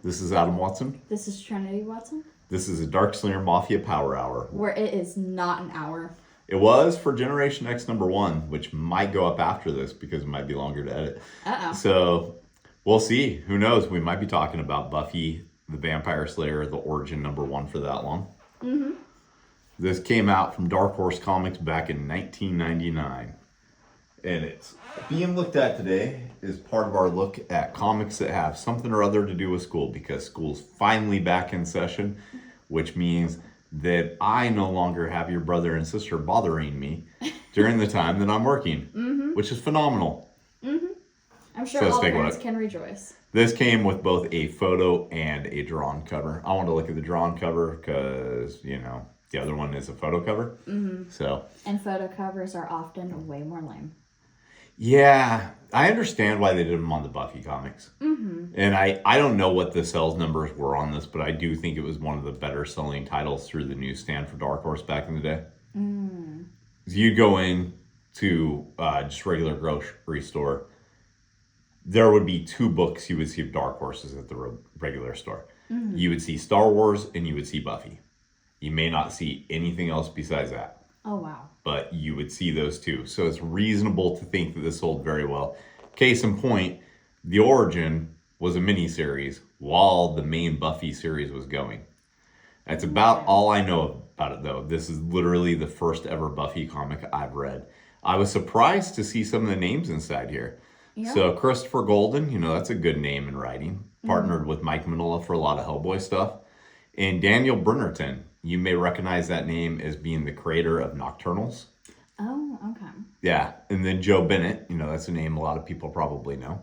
This is Adam Watson. This is Trinity Watson. This is a Dark Slayer Mafia Power Hour. Where it is not an hour. It was for Generation X #1, which might go up after this because it might be longer to edit. Uh-oh. So we'll see. Who knows? We might be talking about Buffy the Vampire Slayer, the origin #1 for that long. Mm-hmm. This came out from Dark Horse Comics back in 1999. And it's being looked at today is part of our look at comics that have something or other to do with school, because school's finally back in session, which means that I no longer have your brother and sister bothering me during the time that I'm working, which is phenomenal. I'm sure all parents can rejoice. This came with both a photo and a drawn cover. I want to look at the drawn cover because, the other one is a photo cover. So. And photo covers are often way more lame. Yeah, I understand why they did them on the Buffy comics. And I don't know what the sales numbers were on this, but I do think it was one of the better selling titles through the newsstand for Dark Horse back in the day. You'd go in to just regular grocery store. There would be 2 books you would see of Dark Horses at the regular store. You would see Star Wars and you would see Buffy. You may not see anything else besides that. Oh, wow. But you would see those 2. So it's reasonable to think that this sold very well. Case in point, The Origin was a miniseries while the main Buffy series was going. That's about all I know about it, though. This is literally the first ever Buffy comic I've read. I was surprised to see some of the names inside here. Yeah. So Christopher Golden, that's a good name in writing. Partnered with Mike Mignola for a lot of Hellboy stuff. And Daniel Brennerton. You may recognize that name as being the creator of Nocturnals. Oh, okay. Yeah, and then Joe Bennett, that's a name a lot of people probably know.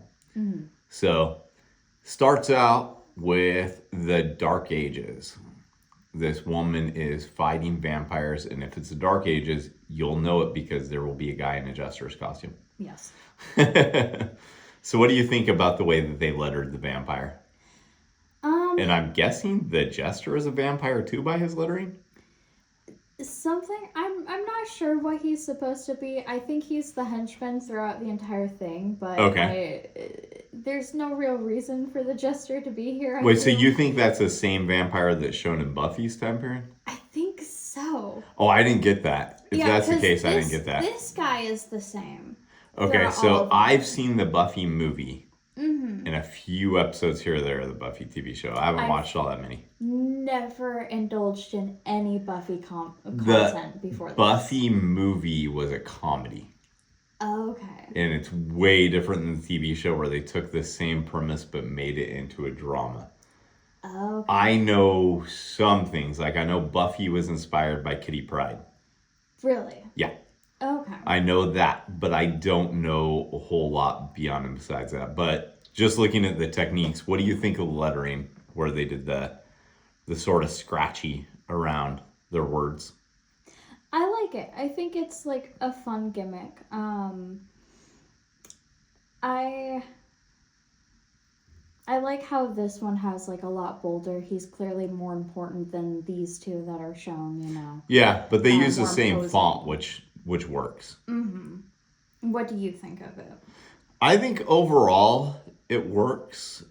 So, starts out with the Dark Ages. This woman is fighting vampires, and if it's the Dark Ages, you'll know it because there will be a guy in a jester's costume. Yes. So what do you think about the way that they lettered the vampire? And I'm guessing the Jester is a vampire too by his lettering? I'm not sure what he's supposed to be. I think he's the henchman throughout the entire thing, but there's no real reason for the Jester to be here. Wait, so you think that's the same vampire that's shown in Buffy's time period? I think so. Oh, I didn't get that. If that's the case, I didn't get that. This guy is the same. Okay, so I've seen the Buffy movie. And a few episodes here or there of the Buffy TV show. I've watched all that many. Never indulged in any Buffy content before this. Buffy movie was a comedy. Okay. And it's way different than the TV show where they took the same premise but made it into a drama. Okay. I know some things. Like I know Buffy was inspired by Kitty Pryde. Really? Yeah. Okay. I know that, but I don't know a whole lot beyond and besides that. But just looking at the techniques, what do you think of the lettering where they did the sort of scratchy around their words? I like it. I think it's like a fun gimmick. I like how this one has like a lot bolder. He's clearly more important than these 2 that are shown, Yeah, but they use the same imposing font, which works. What do you think of it? I think overall it works.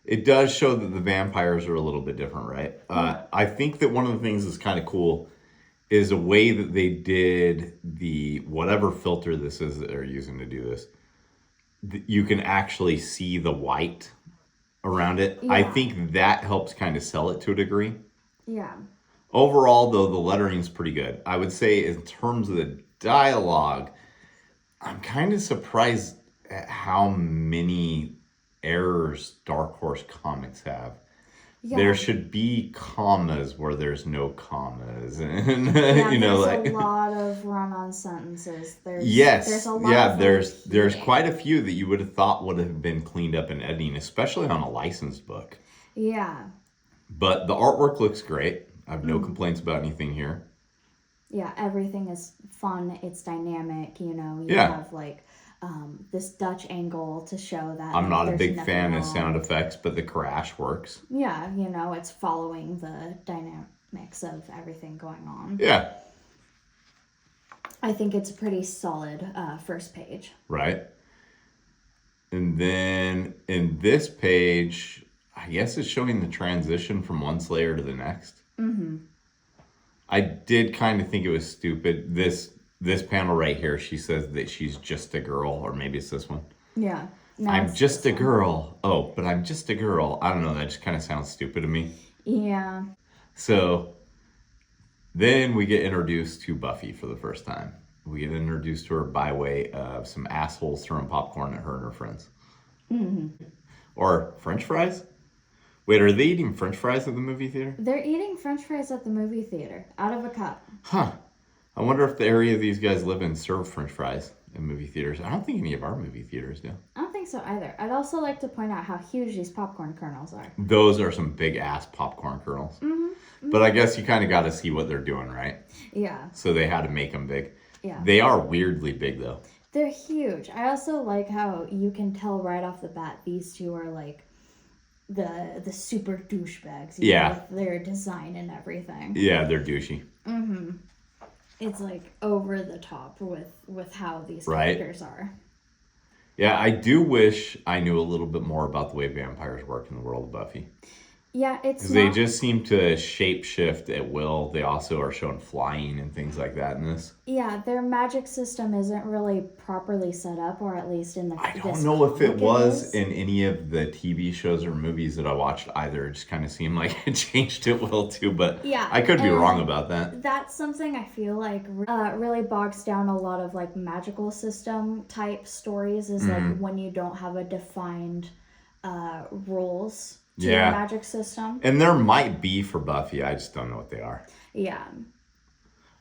It does show that the vampires are a little bit different, right? I think that one of the things that's kind of cool is the way that they did the whatever filter this is that they're using to do this. You can actually see the white around it. Yeah. I think that helps kind of sell it to a degree. Yeah. Overall, though, the lettering's pretty good. I would say in terms of the dialogue, I'm kind of surprised at how many errors Dark Horse comics have. Yeah. There should be commas where there's no commas, and there's a lot of run-on sentences. There's a lot. There's quite a few that you would have thought would have been cleaned up in editing, especially on a licensed book. Yeah. But the artwork looks great. I have no complaints about anything here. Yeah, everything is fun. It's dynamic. You have like this Dutch angle to show that I'm not a big fan of sound effects, but the crash works. Yeah, it's following the dynamics of everything going on. Yeah. I think it's a pretty solid first page. Right. And then in this page, I guess it's showing the transition from one Slayer to the next. Mm-hmm. I did kind of think it was stupid. This panel right here, she says that she's just a girl, or maybe it's this one. Yeah. No, I'm just a girl. Oh, but I'm just a girl. I don't know. That just kind of sounds stupid to me. Yeah. So then we get introduced to Buffy for the first time. We get introduced to her by way of some assholes throwing popcorn at her and her friends. Mm-hmm. Or French fries? Wait, are they eating French fries at the movie theater? They're eating French fries at the movie theater, out of a cup. Huh. I wonder if the area these guys live in serve French fries in movie theaters. I don't think any of our movie theaters do. I don't think so either. I'd also like to point out how huge these popcorn kernels are. Those are some big ass popcorn kernels. Mm-hmm. Mm-hmm. But I guess you kind of got to see what they're doing, right? Yeah. So they had to make them big. Yeah. They are weirdly big, though. They're huge. I also like how you can tell right off the bat these two are like the super douchebags. Yeah. Know, with their design and everything. Yeah, they're douchey. Mm-hmm. It's like over the top with how these right. characters are. Yeah, I do wish I knew a little bit more about the way vampires work in the world of Buffy. Yeah, it's because they just seem to shape shift at will. They also are shown flying and things like that in this. Yeah, their magic system isn't really properly set up, or at least in the. I don't know if it was in any of the TV shows or movies that I watched either. It just kind of seemed like it changed at will too, but yeah, I could be wrong about that. That's something I feel like really bogs down a lot of like magical system type stories. Is like when you don't have a defined rules. To your magic system. And there might be for Buffy. I just don't know what they are. Yeah.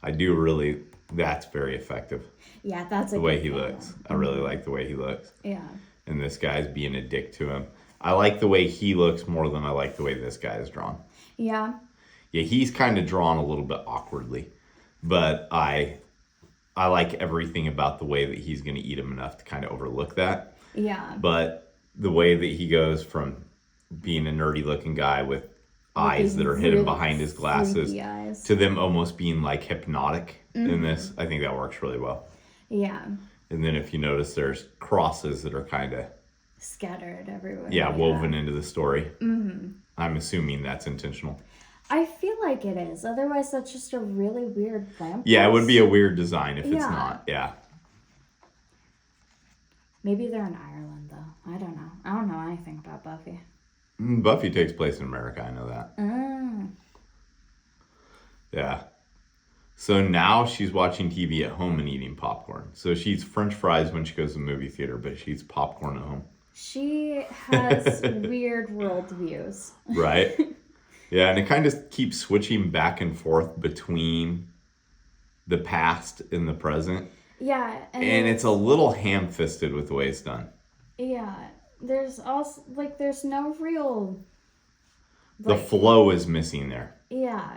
I do really. That's very effective. Yeah, that's the way he looks. I really like the way he looks. Yeah. And this guy's being a dick to him. I like the way he looks more than I like the way this guy is drawn. Yeah. Yeah, he's kind of drawn a little bit awkwardly, but I like everything about the way that he's going to eat him enough to kind of overlook that. Yeah. But the way that he goes from being a nerdy looking guy with eyes that are hidden behind his glasses to them almost being like hypnotic in this, I think that works really well. Yeah. And then if you notice, there's crosses that are kind of scattered everywhere. Yeah, woven into the story. Mm-hmm. I'm assuming that's intentional. I feel like it is. Otherwise, that's just a really weird plan. Yeah, it would be a weird design if it's not. Yeah. Maybe they're in Ireland, though. I don't know. I don't know anything about Buffy. Buffy takes place in America. I know that. Yeah. So now she's watching TV at home and eating popcorn. So she eats French fries when she goes to the movie theater, but she eats popcorn at home. She has weird worldviews. Right? Yeah, and it kind of keeps switching back and forth between the past and the present. Yeah. And it's a little ham-fisted with the way it's done. Yeah. There's also, like, there's no real... Like, the flow is missing there. Yeah.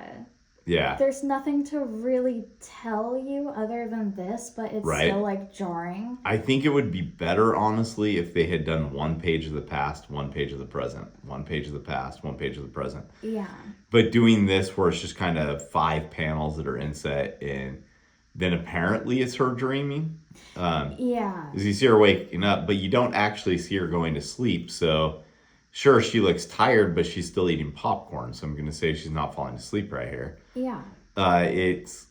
Yeah. There's nothing to really tell you other than this, but it's still, like, jarring. I think it would be better, honestly, if they had done one page of the past, one page of the present, one page of the past, one page of the present. Yeah. But doing this where it's just kind of 5 panels that are inset, and then apparently it's her dreaming. Yeah. Because you see her waking up, but you don't actually see her going to sleep, so... Sure, she looks tired, but she's still eating popcorn, so I'm going to say she's not falling to sleep right here. Yeah. It's,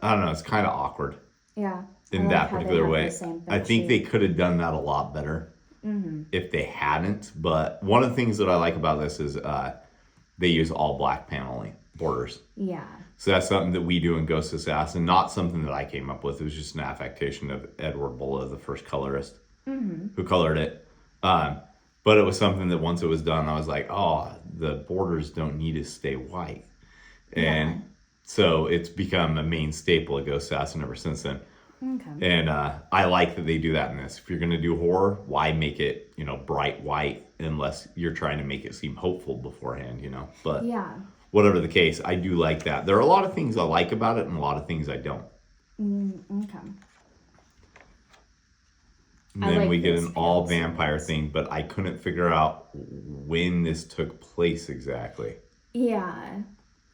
I don't know, it's kind of awkward. Yeah. In that particular way. I think they could have done that a lot better if they hadn't. But one of the things that I like about this is they use all black paneling borders. Yeah. So that's something that we do in Ghost Assassin, not something that I came up with. It was just an affectation of Edward Bulla, the first colorist, who colored it. But it was something that once it was done, I was like, oh, the borders don't need to stay white. And so it's become a main staple of Ghost Assassin ever since then. Okay. And I like that they do that in this. If you're going to do horror, why make it, bright white unless you're trying to make it seem hopeful beforehand, But whatever the case, I do like that. There are a lot of things I like about it and a lot of things I don't. Okay. And then we get an all vampire thing, but I couldn't figure out when this took place exactly. Yeah.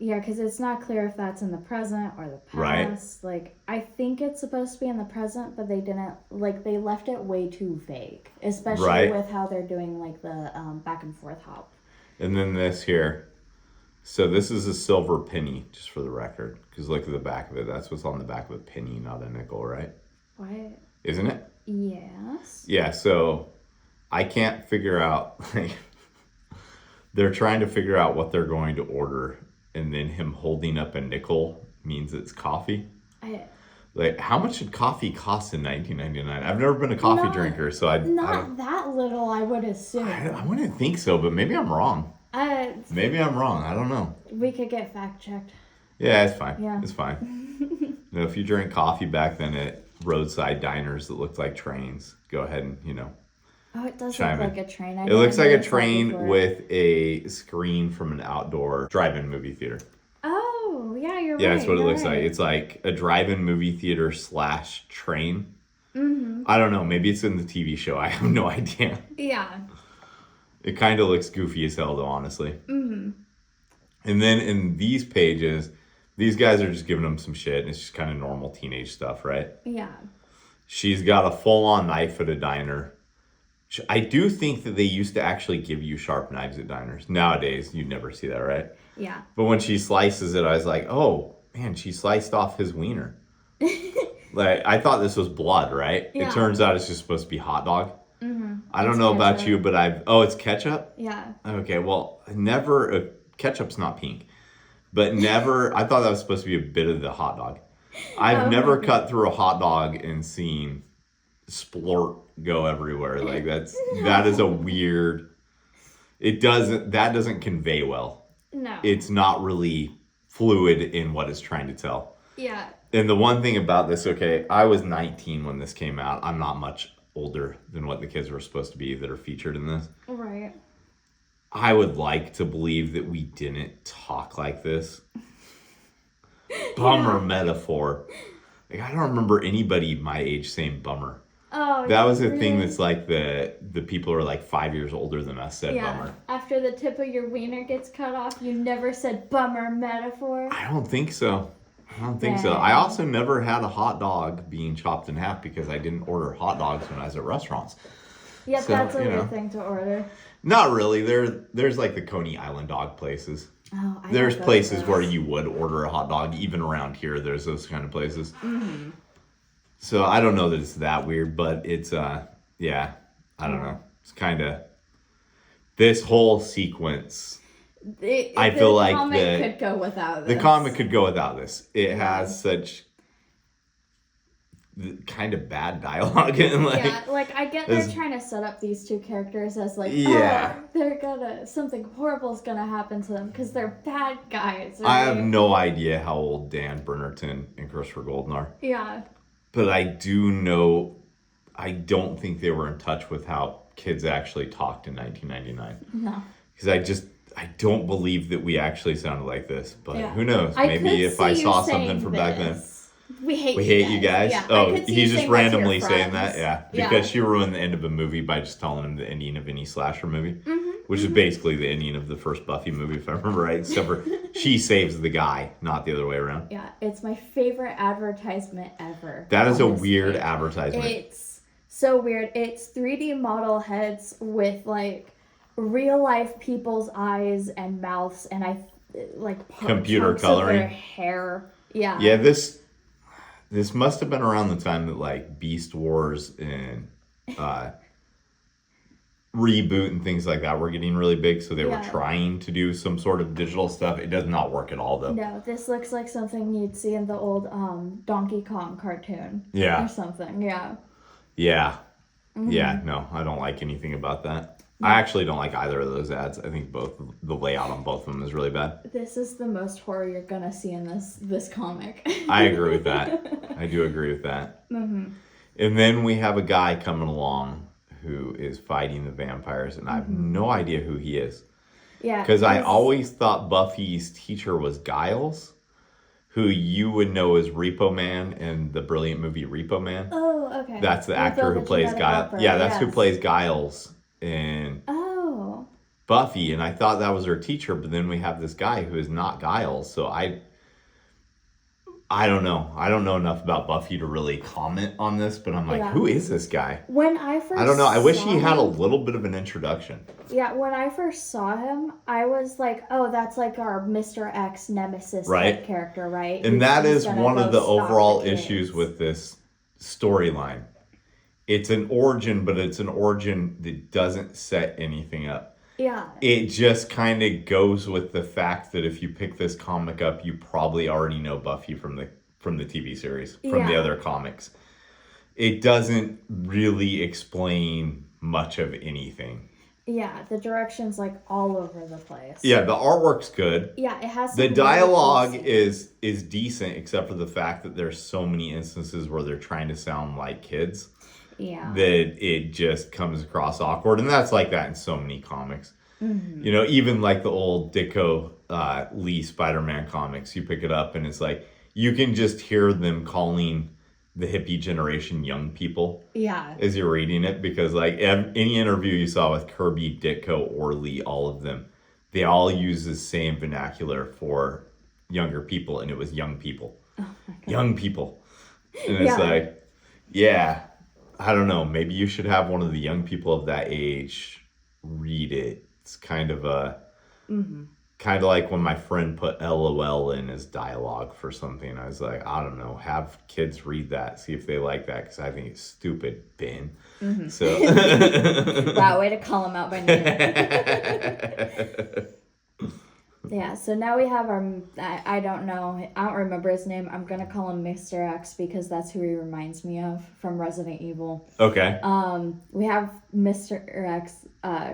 Yeah, because it's not clear if that's in the present or the past. Right. Like, I think it's supposed to be in the present, but they didn't, like, they left it way too vague. Especially Right. with how they're doing, like, the back and forth hop. And then this here. So this is a silver penny, just for the record. Because look at the back of it. That's what's on the back of a penny, not a nickel, right? What? Isn't it? Yes. Yeah, so I can't figure out, like, they're trying to figure out what they're going to order, and then him holding up a nickel means it's coffee. Like, how much did coffee cost in 1999? I've never been a coffee drinker, so not that little, I would assume. I wouldn't think so, but maybe I'm wrong. Maybe I'm wrong. I don't know. We could get fact checked. Yeah, it's fine. Yeah. It's fine. If you drank coffee back then at roadside diners that looked like trains, go ahead and, Oh, it does look like a train. It looks like a train with a screen from an outdoor drive-in movie theater. Oh, yeah, you're right. Yeah, that's what it looks like. It's like a drive-in movie theater / train. Mm-hmm. I don't know. Maybe it's in the TV show. I have no idea. Yeah. It kind of looks goofy as hell, though, honestly. Mm-hmm. And then in these pages, these guys are just giving them some shit, and it's just kind of normal teenage stuff, right? Yeah. She's got a full-on knife at a diner. I do think that they used to actually give you sharp knives at diners. Nowadays, you'd never see that, right? Yeah. But when she slices it, I was like, oh, man, she sliced off his wiener. Like, I thought this was blood, right? Yeah. It turns out it's just supposed to be hot dog. Mm-hmm. I don't know about you, but it's ketchup? Yeah. Okay, well, ketchup's not pink. But I thought that was supposed to be a bit of the hot dog. I've never cut through a hot dog and seen splort go everywhere. Like, that is a weird, that doesn't convey well. No. It's not really fluid in what it's trying to tell. Yeah. And the one thing about this, okay, I was 19 when this came out. I'm not much older than what the kids were supposed to be that are featured in this. Right. I would like to believe that we didn't talk like this. Bummer metaphor. Like, I don't remember anybody my age saying bummer. Oh, that was a thing that's like the people who are like 5 years older than us said bummer. After the tip of your wiener gets cut off, you never said bummer metaphor. I don't think so. I also never had a hot dog being chopped in half because I didn't order hot dogs when I was at restaurants. Yep, so, that's a good thing to order. Not really. There's like the Coney Island dog places. Oh, there's places where you would order a hot dog. Even around here, there's those kind of places. Mm-hmm. So I don't know that it's that weird, but it's I don't know. It's kind of this whole sequence. I feel like the comic could go without this. The comic could go without this. It has such kind of bad dialogue. And I get they're trying to set up these two characters as something horrible's gonna happen to them because they're bad guys. I have no idea how old Dan Brennerton and Christopher Golden are. Yeah. But I do know, I don't think they were in touch with how kids actually talked in 1999. No. Because I don't believe that we actually sounded like this. But who knows? Maybe if I saw something from back then. We hate you guys. Yeah, oh, he's just randomly saying that? Yeah. Because she ruined the end of a movie by just telling him the ending of any slasher movie. Mm-hmm. Which is basically the ending of the first Buffy movie, if I remember right. Except for she saves the guy, not the other way around. Yeah, it's my favorite advertisement ever. That is a weird advertisement. It's so weird. It's 3D model heads with like real life people's eyes and mouths and computer coloring of their hair. Yeah. Yeah, this must have been around the time that like Beast Wars and Reboot and things like that were getting really big, so they were trying to do some sort of digital stuff. It does not work at all, though. No, this looks like something you'd see in the old Donkey Kong cartoon. Yeah. Or something, yeah. Yeah. Mm-hmm. Yeah, no, I don't like anything about that. No. I actually don't like either of those ads. I think the layout on both of them is really bad. This is the most horror you're gonna see in this comic. I agree with that. I do agree with that. Mm-hmm. And then we have a guy coming along who is fighting the vampires, and I have no idea who he is. Yeah. Because I always thought Buffy's teacher was Giles, who you would know as Repo Man in the brilliant movie Repo Man. Oh, okay. That's the actor who plays Giles. Yeah, that's who plays Giles. And Buffy, and I thought that was her teacher, but then we have this guy who is not Giles, so I don't know. I don't know enough about Buffy to really comment on this, but I'm like, who is this guy? When I first I don't know. I wish he had a him, little bit of an introduction. Yeah, when I first saw him, I was like, oh, that's like our Mr. X nemesis type character, right? And that is one of the overall issues with this storyline. It's an origin, but it's an origin that doesn't set anything up. Yeah. It just kind of goes with the fact that if you pick this comic up, you probably already know Buffy from the TV series, from the other comics. It doesn't really explain much of anything. Yeah, the direction's like all over the place. Yeah, the artwork's good. Yeah, it has the dialogue is decent, except for the fact that there's so many instances where they're trying to sound like kids. Yeah. That it just comes across awkward. And that's like that in so many comics. Mm-hmm. You know, even like the old Ditko Lee Spider-Man comics, you pick it up and it's like, you can just hear them calling the hippie generation young people. Yeah. As you're reading it, because like any interview you saw with Kirby, Ditko, or Lee, all of them, they all use the same vernacular for younger people, and it was young people. Oh my God. Young people. And it's like, yeah. I don't know. Maybe you should have one of the young people of that age read it. It's kind of kind of like when my friend put LOL in as dialogue for something. I was like, I don't know. Have kids read that. See if they like that, because I think it's stupid, Ben. Mm-hmm. So, wow, way to call him out by name. Yeah, so now we have our, I don't know, I don't remember his name. I'm going to call him Mr. X because that's who he reminds me of from Resident Evil. Okay. We have Mr. X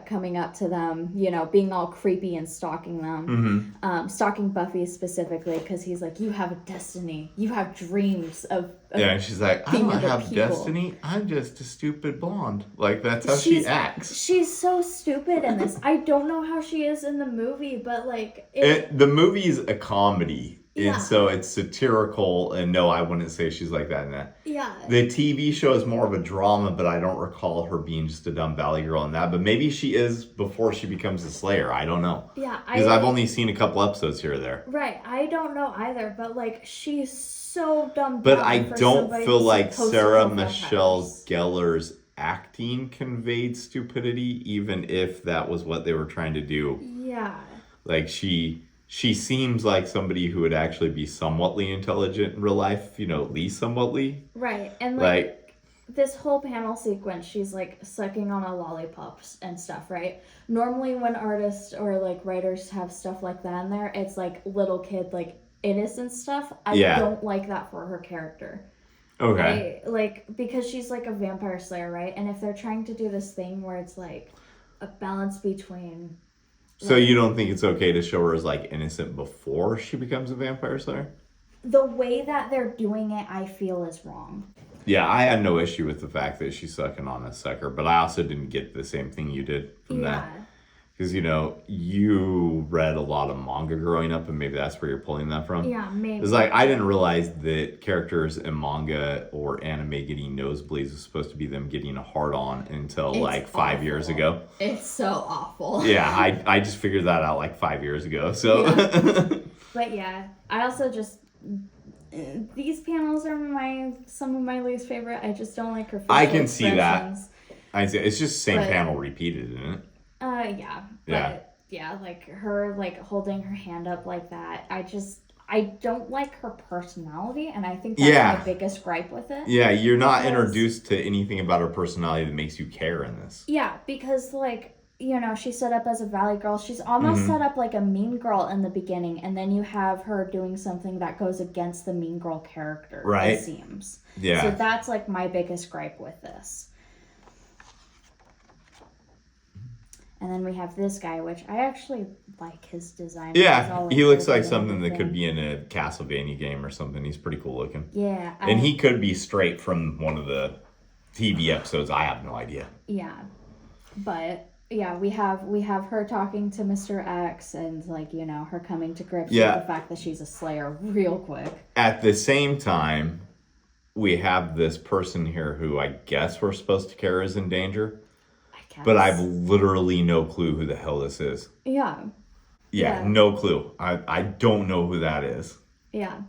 coming up to them, you know, being all creepy and stalking them. Mm-hmm. Stalking Buffy specifically because he's like, you have a destiny. You have dreams of yeah, and she's like, I don't have destiny. I'm just a stupid blonde. Like, that's how she acts. She's so stupid in this. I don't know how she is in the movie, but like... the movie's a comedy. Yeah. And so it's satirical. And no, I wouldn't say she's like that in that. Yeah. The TV show is more of a drama, but I don't recall her being just a dumb valley girl in that. But maybe she is before she becomes a Slayer. I don't know. Yeah. Because I've only seen a couple episodes here or there. Right. I don't know either. But like, she's so dumb. But I don't feel like Sarah Michelle Gellar's acting conveyed stupidity, even if that was what they were trying to do. Yeah. Like she seems like somebody who would actually be somewhatly intelligent in real life, you know, at least somewhatly. Right. And like this whole panel sequence, she's like sucking on a lollipop and stuff, right? Normally when artists or like writers have stuff like that in there, it's like little kid, like innocent stuff. I don't like that for her character. Okay. Because she's like a vampire slayer, right? And if they're trying to do this thing where it's like a balance between... So you don't think it's okay to show her as like innocent before she becomes a vampire slayer? The way that they're doing it, I feel is wrong. Yeah, I had no issue with the fact that she's sucking on a sucker, but I also didn't get the same thing you did from that. Because, you know, you read a lot of manga growing up, and maybe that's where you're pulling that from. Yeah, maybe. It's like, I didn't realize that characters in manga or anime getting nosebleeds was supposed to be them getting a hard-on until, it's 5 years ago. It's so awful. Yeah, I just figured that out, 5 years ago, so... Yeah. But, yeah, I also just... These panels are some of my least favorite. I just don't like her facial I can see that. It's just same panel repeated, isn't it? Yeah. But, yeah, like her, holding her hand up like that. I don't like her personality, and I think that's my biggest gripe with it. Yeah, you're not introduced to anything about her personality that makes you care in this. Yeah, because, you know, she's set up as a valley girl. She's almost set up like a mean girl in the beginning, and then you have her doing something that goes against the mean girl character, it seems. Yeah. So that's, my biggest gripe with this. And then we have this guy, which I actually like his design. Yeah, he looks like something that could be in a Castlevania game or something. He's pretty cool looking. Yeah. And he could be straight from one of the TV episodes. I have no idea. Yeah. But, yeah, we have her talking to Mr. X and, her coming to grips with the fact that she's a Slayer real quick. At the same time, we have this person here who I guess we're supposed to care is in danger. cats. But I've literally no clue who the hell this is. Yeah. Yeah, no clue. I don't know who that is. Yeah.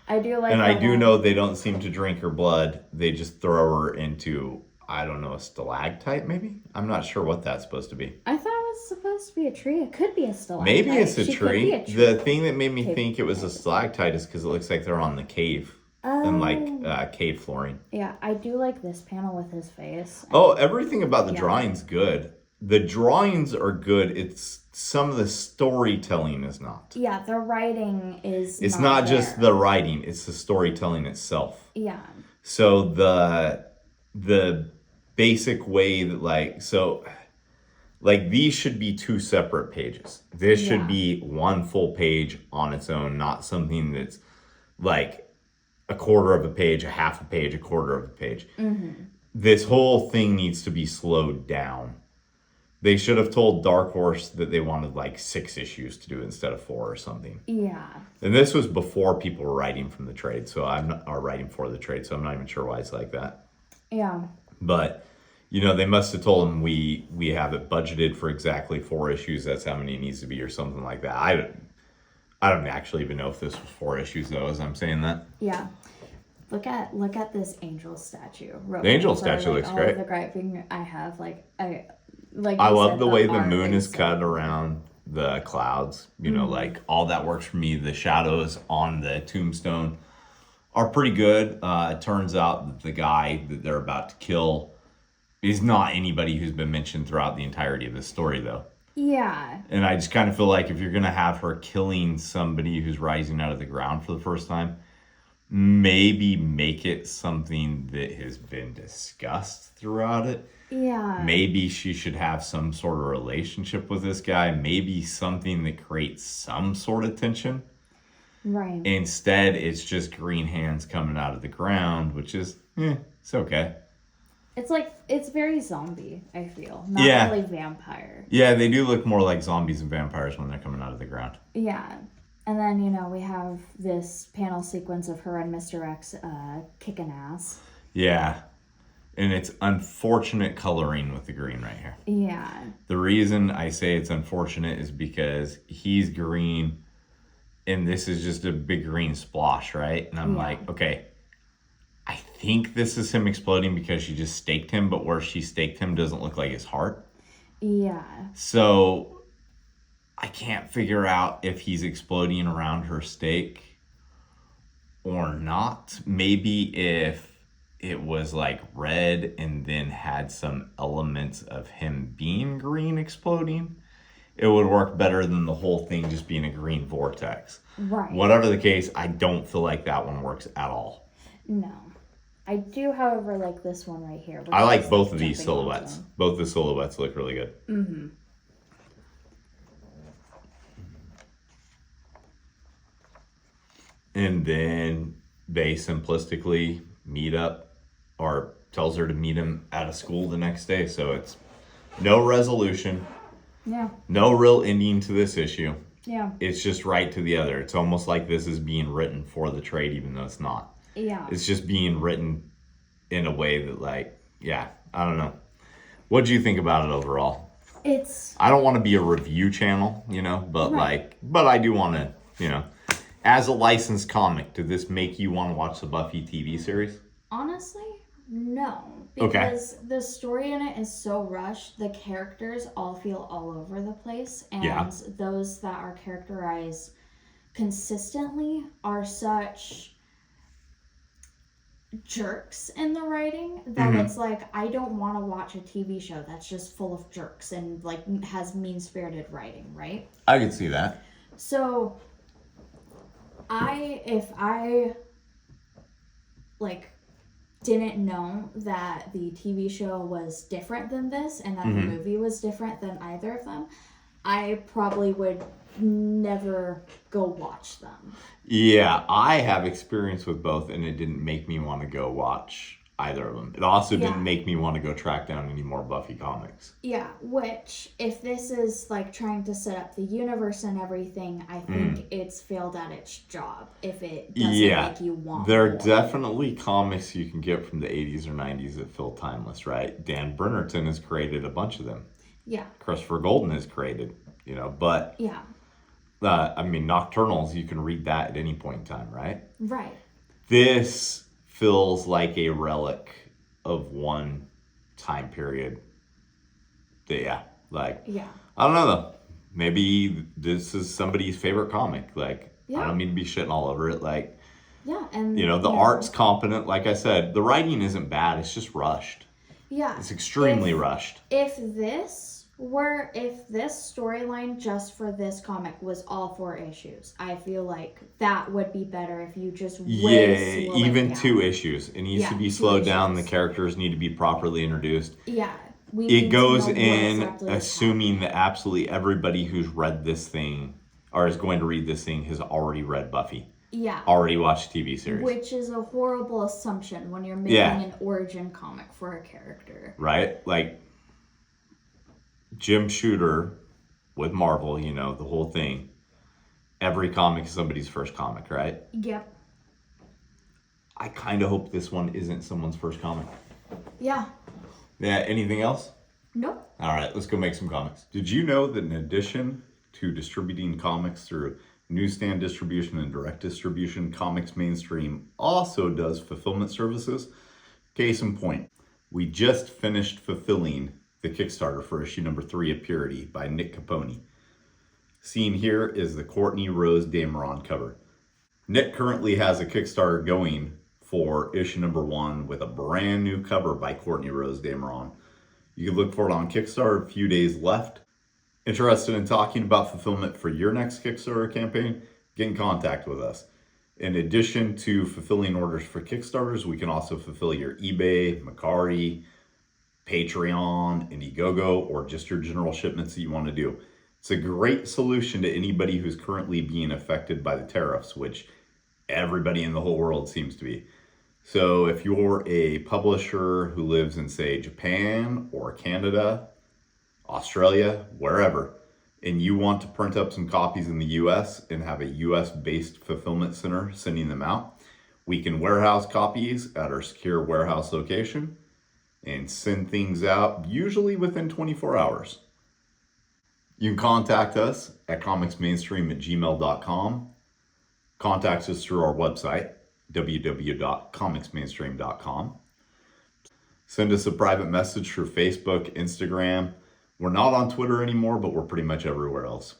I do like And I do know they don't seem to drink her blood. They just throw her into, I don't know, a stalactite maybe? I'm not sure what that's supposed to be. I thought it was supposed to be a tree. It could be a stalactite. Maybe it's a tree. Could be a The thing that made me think it was a stalactite is because it looks like they're on the cave. And like cave flooring. Yeah, I do like this panel with his face. Oh, everything about the drawing's good. The drawings are good. It's some of the storytelling is not. Yeah, the writing is. It's not just the writing; it's the storytelling itself. Yeah. So the basic way that these should be two separate pages. This should be one full page on its own, not something that's like a quarter of a page, a half a page, a quarter of a page. Mm-hmm. This whole thing needs to be slowed down. They should have told Dark Horse that they wanted like 6 issues to do instead of 4 or something. Yeah. And this was before people were writing from the trade, so writing for the trade, so I'm not even sure why it's like that. Yeah. But, they must have told them we have it budgeted for exactly 4 issues. That's how many it needs to be or something like that. I don't actually even know if this was 4 issues though, as I'm saying that. Yeah. Look at this angel statue. The angel statue looks great. The griping I have, I love the way the moon is cut around the clouds. All that works for me. The shadows on the tombstone are pretty good. It turns out that the guy that they're about to kill is not anybody who's been mentioned throughout the entirety of the story, though. Yeah. And I just kind of feel like if you're going to have her killing somebody who's rising out of the ground for the first time, maybe make it something that has been discussed throughout it. Yeah. Maybe she should have some sort of relationship with this guy. Maybe something that creates some sort of tension. Right. Instead, it's just green hands coming out of the ground, which is, it's okay. It's very zombie, I feel. Not really vampire. Yeah, they do look more like zombies and vampires when they're coming out of the ground. Yeah. And then, we have this panel sequence of her and Mr. X kicking ass. Yeah. And it's unfortunate coloring with the green right here. Yeah. The reason I say it's unfortunate is because he's green and this is just a big green splosh, right? And I'm like, okay, I think this is him exploding because she just staked him, but where she staked him doesn't look like his heart. Yeah. So I can't figure out if he's exploding around her stake or not. Maybe if it was like red and then had some elements of him being green exploding, it would work better than the whole thing just being a green vortex. Right. Whatever the case, I don't feel like that one works at all. No. I do, however, like this one right here. I like both of these silhouettes. Both the silhouettes look really good. Mm-hmm. And then they simplistically meet up, or tells her to meet him at a school the next day. So it's no resolution. Yeah. No real ending to this issue. Yeah. It's just right to the other. It's almost like this is being written for the trade, even though it's not. Yeah. It's just being written in a way that, I don't know. What do you think about it overall? I don't want to be a review channel, but right. But I do want to, as a licensed comic, did this make you want to watch the Buffy TV series? Honestly, no. Because the story in it is so rushed. The characters all feel all over the place. And those that are characterized consistently are such jerks in the writing that it's like, I don't want to watch a TV show that's just full of jerks and has mean-spirited writing, right? I could see that. So if I didn't know that the TV show was different than this and that the movie was different than either of them, I probably would never go watch them. Yeah, I have experience with both, and it didn't make me want to go watch either of them. It also Yeah. didn't make me want to go track down any more Buffy comics. Yeah, which, if this is like trying to set up the universe and everything, I think it's failed at its job if it doesn't make you want there are more. definitely comics you can get from the 80s or 90s that feel timeless, right? Dan Brennerton has created a bunch of them. Yeah. Christopher Golden has created, but Yeah. Nocturnals, you can read that at any point in time, right? Right. This feels like a relic of one time period. I don't know though. Maybe this is somebody's favorite comic. I don't mean to be shitting all over it. Yeah, and the art's competent. Like I said, the writing isn't bad. It's just rushed. Yeah. It's extremely rushed. If this storyline just for this comic was all 4 issues, I feel like that would be better if you just slow even it down. 2 issues. It needs to be slowed down. The characters need to be properly introduced. Yeah. It goes in assuming that absolutely everybody who's read this thing or is going to read this thing has already read Buffy. Yeah. Already watched the TV series. Which is a horrible assumption when you're making an origin comic for a character. Right? Like Jim Shooter with Marvel, the whole thing. Every comic is somebody's first comic, right? Yep. I kind of hope this one isn't someone's first comic. Yeah. Yeah, anything else? Nope. All right, let's go make some comics. Did you know that in addition to distributing comics through newsstand distribution and direct distribution, Comics Mainstream also does fulfillment services? Case in point, we just finished fulfilling the Kickstarter for issue number 3 of Purity by Nick Capone. Seen here is the Courtney Rose Dameron cover. Nick currently has a Kickstarter going for issue number 1 with a brand new cover by Courtney Rose Dameron. You can look for it on Kickstarter, a few days left. Interested in talking about fulfillment for your next Kickstarter campaign? Get in contact with us. In addition to fulfilling orders for Kickstarters, we can also fulfill your eBay, Mercari, Patreon, Indiegogo, or just your general shipments that you want to do. It's a great solution to anybody who's currently being affected by the tariffs, which everybody in the whole world seems to be. So if you're a publisher who lives in, say, Japan or Canada, Australia, wherever, and you want to print up some copies in the US and have a US-based fulfillment center sending them out, we can warehouse copies at our secure warehouse location and send things out usually within 24 hours. You can contact us at comicsmainstream@gmail.com. Contact us through our website, www.comicsmainstream.com. Send us a private message through Facebook, Instagram. We're not on Twitter anymore, but we're pretty much everywhere else.